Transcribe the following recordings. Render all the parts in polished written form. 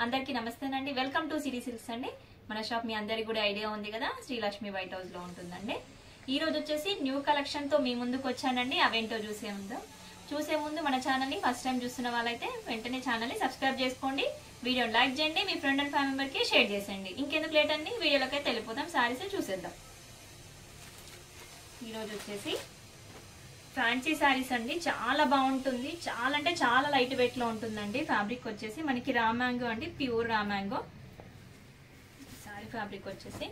అందరికీ నమస్తేనండి. Welcome to city silks అండి. మన షాప్ మీ అందరికి కూడా ఐడియా ఉంది కదా, శ్రీలక్ష్మి వైట్ హౌస్ లో ఉంటుందండి. ఈ రోజు వచ్చేసి న్యూ కలెక్షన్ తో మీ ముందుకు వచ్చానండి. అవేంటో చూసే ముందు మన ఛానల్ ని ఫస్ట్ టైం చూస్తున్న వాళ్ళైతే వెంటనే ఛానల్ ని సబ్స్క్రైబ్ చేసుకోండి, వీడియోని లైక్ చేయండి, మీ ఫ్రెండ్ అండ్ ఫ్యామిలీ మెంబర్ కి షేర్ చేసేయండి. ఇంకెందుకు లేట్ అండి, వీడియోలోకి అయితే వెళ్ళిపోతాం. సారీస్ చూసేద్దాం. ఈ రోజు వచ్చేసి ఫ్యాన్సీ శారీస్ అండి. చాలా బాగుంటుంది, చాలా అంటే చాలా లైట్ వెయిట్ లో ఉంటుందండి. ఫ్యాబ్రిక్ వచ్చేసి మనకి రా మ్యాంగో అండి, pure raw mango sari. Fabric వచ్చేసి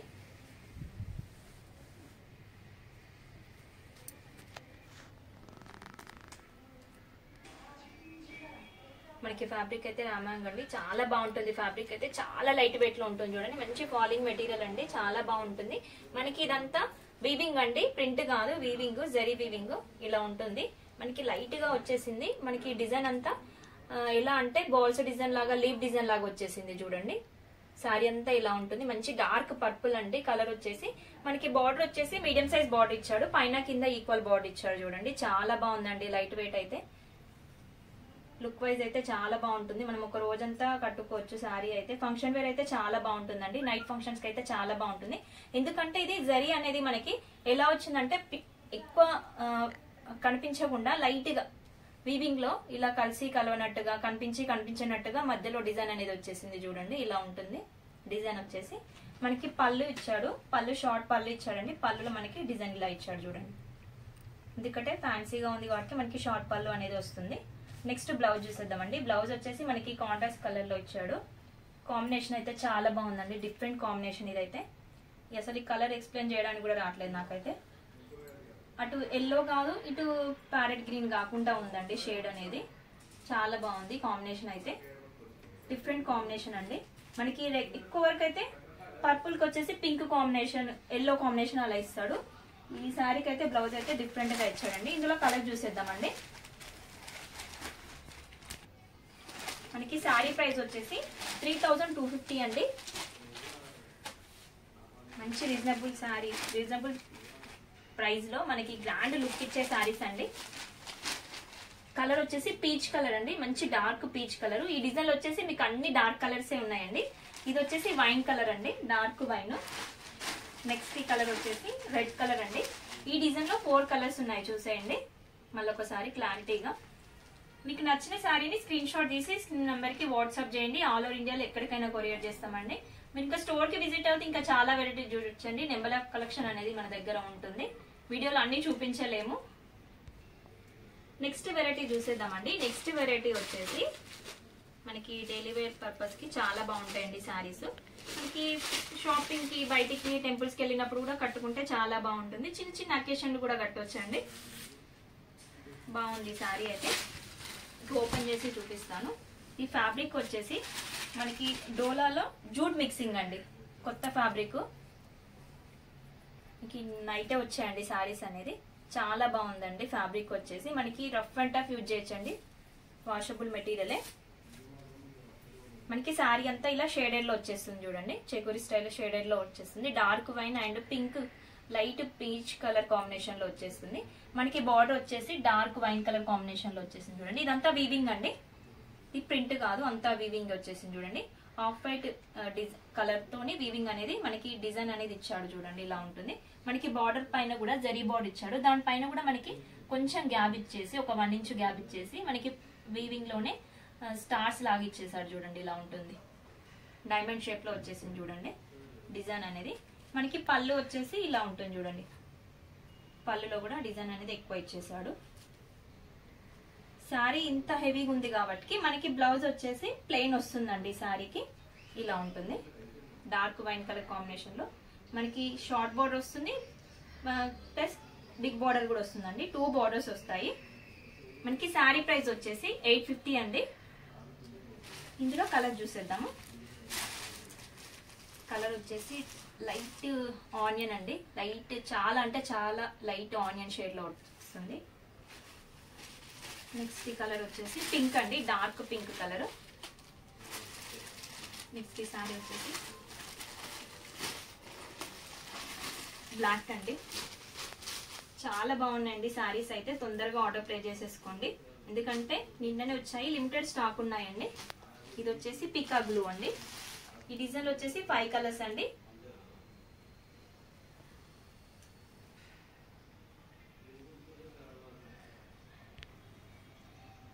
మనకి ఫ్యాబ్రిక్ అయితే రా మ్యాంగో అండి, చాలా బాగుంటుంది. ఫ్యాబ్రిక్ అయితే చాలా లైట్ వెయిట్ లో ఉంటుంది. చూడండి, మంచి ఫాలింగ్ మెటీరియల్ అండి, చాలా బాగుంటుంది. మనకి ఇదంతా వీవింగ్ అండి, ప్రింట్ కాదు, వీవింగ్, జరీ వీవింగ్ ఇలా ఉంటుంది. మనకి లైట్ గా వచ్చేసింది. మనకి డిజైన్ అంతా ఎలా అంటే బాల్స్ డిజైన్ లాగా, లీవ్ డిజైన్ లాగా వచ్చేసింది. చూడండి, శారీ అంతా ఇలా ఉంటుంది. మంచి డార్క్ పర్పుల్ అండి కలర్ వచ్చేసి. మనకి బార్డర్ వచ్చేసి మీడియం సైజ్ బార్డర్ ఇచ్చాడు, పైన కింద ఈక్వల్ బార్డర్ ఇచ్చాడు. చూడండి, చాలా బాగుందండి. లైట్ వెయిట్ అయితే లుక్ వైజ్ అయితే చాలా బాగుంటుంది. మనం ఒక రోజంతా కట్టుకోవచ్చు. శారీ అయితే ఫంక్షన్ వేర్ అయితే చాలా బాగుంటుందండి. నైట్ ఫంక్షన్స్ కి అయితే చాలా బాగుంటుంది. ఎందుకంటే ఇది జరీ అనేది మనకి ఎలా వచ్చిందంటే ఎక్కువ కనిపించకుండా లైట్ గా వీవింగ్ లో ఇలా కలిసి కలవనట్టుగా, కనిపించినట్టుగా మధ్యలో డిజైన్ అనేది వచ్చేసింది. చూడండి, ఇలా ఉంటుంది డిజైన్ వచ్చేసి. మనకి పళ్ళు ఇచ్చాడు, పళ్ళు షార్ట్ పళ్ళు ఇచ్చాడండి. పళ్ళులో మనకి డిజైన్ ఇలా ఇచ్చాడు. చూడండి, ఎందుకంటే ఫ్యాన్సీగా ఉంది కాబట్టి మనకి షార్ట్ పళ్ళు అనేది వస్తుంది. నెక్స్ట్ బ్లౌజ్ చూసేద్దామండి. బ్లౌజ్ వచ్చేసి మనకి కాంట్రాస్ట్ కలర్ లో ఇచ్చాడు. కాంబినేషన్ అయితే చాలా బాగుందండి, డిఫరెంట్ కాంబినేషన్ ఇదైతే. అసలు ఈ కలర్ ఎక్స్ప్లెయిన్ చేయడానికి కూడా రావట్లేదు నాకైతే. అటు ఎల్లో కాదు, ఇటు ప్యారెట్ గ్రీన్ కాకుండా ఉందండి షేడ్ అనేది. చాలా బాగుంది కాంబినేషన్ అయితే, డిఫరెంట్ కాంబినేషన్ అండి. మనకి ఎక్కువ వరకు అయితే పర్పుల్ కి వచ్చేసి పింక్ కాంబినేషన్, ఎల్లో కాంబినేషన్ అలా ఇస్తాడు. ఈ శారీకి అయితే బ్లౌజ్ అయితే డిఫరెంట్ గా ఇచ్చాడండి. ఇందులో కలర్ చూసేద్దామండి. మనకి శారీ ప్రైస్ వచ్చేసి 3250 అండి. మంచి రీజనబుల్ ప్రైస్ లో మనకి గ్రాండ్ లుక్ ఇచ్చే శారీస్ అండి. కలర్ వచ్చేసి పీచ్ కలర్ అండి, మంచి డార్క్ పీచ్ కలర్. ఈ డిజైన్ వచ్చేసి మీకు అన్ని డార్క్ కలర్స్ ఉన్నాయండి. ఇది వచ్చేసి వైన్ కలర్ అండి, డార్క్ వైన్. నెక్స్ట్ ఈ కలర్ వచ్చేసి రెడ్ కలర్ అండి. ఈ డిజైన్ లో 4 కలర్స్ ఉన్నాయి, చూసేయండి మళ్ళొకసారి క్లారిటీగా. మీకు నచ్చిన శారీని స్క్రీన్ షాట్ తీసి స్క్రీన్ నెంబర్ కి వాట్సాప్ చేయండి. ఆల్ ఓవర్ ఇండియాలో ఎక్కడికైనా కొరియర్ చేస్తామండి. మీరు ఇంకా స్టోర్ కి విజిట్ అవుతే ఇంకా చాలా వెరైటీ చూడొచ్చండి. నెంబర్ ఆఫ్ కలెక్షన్ అనేది మన దగ్గర ఉంటుంది. వీడియోలో అన్ని చూపించలేము. నెక్స్ట్ వెరైటీ చూసేద్దామండి. నెక్స్ట్ వెరైటీ వచ్చేసి మనకి డైలీ వేర్ పర్పస్ కి చాలా బాగుంటాయండి శారీస్. మనకి షాపింగ్ కి, బయటికి, టెంపుల్స్ కి వెళ్ళినప్పుడు కూడా కట్టుకుంటే చాలా బాగుంటుంది. చిన్న చిన్న అకేషన్లు కూడా కట్టవచ్చండి. బాగుంది శారీ అయితే. ఓపెన్ చేసి చూపిస్తాను. ఈ ఫ్యాబ్రిక్ వచ్చేసి మనకి డోలాలో జూట్ మిక్సింగ్ అండి, కొత్త ఫ్యాబ్రిక్. మనకి నైటే వచ్చాయండి శారీస్ అనేది. చాలా బాగుందండి ఫ్యాబ్రిక్ వచ్చేసి. మనకి రఫ్ అండ్ టఫ్ యూజ్ చేయొచ్చండి, వాషబుల్ మెటీరియలే. మనకి శారీ అంతా ఇలా షేడెడ్ లో వచ్చేస్తుంది. చూడండి, చెకురి స్టైల్ షేడెడ్ లో వచ్చేస్తుంది. Dark wine and pink, light peach colour combination లో వచ్చేస్తుంది. మనకి బార్డర్ వచ్చేసి డార్క్ వైన్ కలర్ కాంబినేషన్ లో వచ్చేసింది. చూడండి, ఇదంతా వీవింగ్ అండి, ఇది ప్రింట్ కాదు, అంతా వీవింగ్ వచ్చేసింది. చూడండి, ఆఫ్ వైట్ కలర్ తోని వీవింగ్ అనేది మనకి డిజైన్ అనేది ఇచ్చాడు. చూడండి, ఇలా ఉంటుంది. మనకి బార్డర్ పైన కూడా జరీ బార్డర్ ఇచ్చాడు. దానిపైన కూడా మనకి కొంచెం గ్యాప్ ఇచ్చేసి, ఒక 1 ఇంచ్ గ్యాప్ ఇచ్చేసి మనకి వీవింగ్ లోనే స్టార్స్ లాగా ఇచ్చేసాడు. చూడండి, ఇలా ఉంటుంది. డైమండ్ షేప్ లో వచ్చేసింది. చూడండి, డిజైన్ అనేది. మనకి పళ్ళు వచ్చేసి ఇలా ఉంటుంది. చూడండి, పళ్ళులో కూడా డిజైన్ అనేది ఎక్కువ ఇచ్చేసాడు. శారీ ఇంత హెవీగా ఉంది కాబట్టి మనకి బ్లౌజ్ వచ్చేసి ప్లెయిన్ వస్తుందండి. శారీకి ఇలా ఉంటుంది, డార్క్ వైన్ కలర్ కాంబినేషన్ లో. మనకి షార్ట్ బార్డర్ వస్తుంది, ప్లస్ బిగ్ బార్డర్ కూడా వస్తుందండి. 2 బార్డర్స్ వస్తాయి. మనకి శారీ ప్రైస్ వచ్చేసి 850 అండి. ఇందులో కలర్ చూసేద్దాము. కలర్ వచ్చేసి లైట్ ఆనియన్ అండి, లైట్, చాలా అంటే చాలా లైట్ ఆనియన్ షేడ్ లో వస్తుంది. నెక్స్ట్ ఈ కలర్ వచ్చేసి పింక్ అండి, డార్క్ పింక్ కలర్. నెక్స్ట్ ఈ శారీ వచ్చేసి బ్లాక్ అండి. చాలా బాగున్నాయండి శారీస్ అయితే. తొందరగా ఆర్డర్ ప్లేస్ చేసేసుకోండి, ఎందుకంటే నిన్ననే వచ్చాయి, లిమిటెడ్ స్టాక్ ఉన్నాయండి. ఇది వచ్చేసి పికా బ్లూ అండి. ఈ డిజైన్ వచ్చేసి 5 కలర్స్ అండి.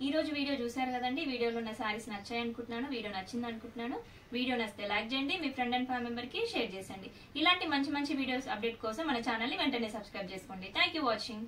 ఈ రోజు వీడియో చూసారు కదండి. వీడియోలో ఉన్న సారీస్ నచ్చాయి అనుకుంటున్నాను. వీడియో నచ్చింది అనుకుంటున్నాను. వీడియో నచ్చితే లైక్ చేయండి, మీ ఫ్రెండ్ అండ్ ఫ్యామిలీ మెంబర్ కి షేర్ చేయండి. ఇలాంటి మంచి మంచి వీడియోస్ అప్డేట్ కోసం మన ఛానల్ ని వెంటనే సబ్స్క్రైబ్ చేసుకోండి. Thank you watching.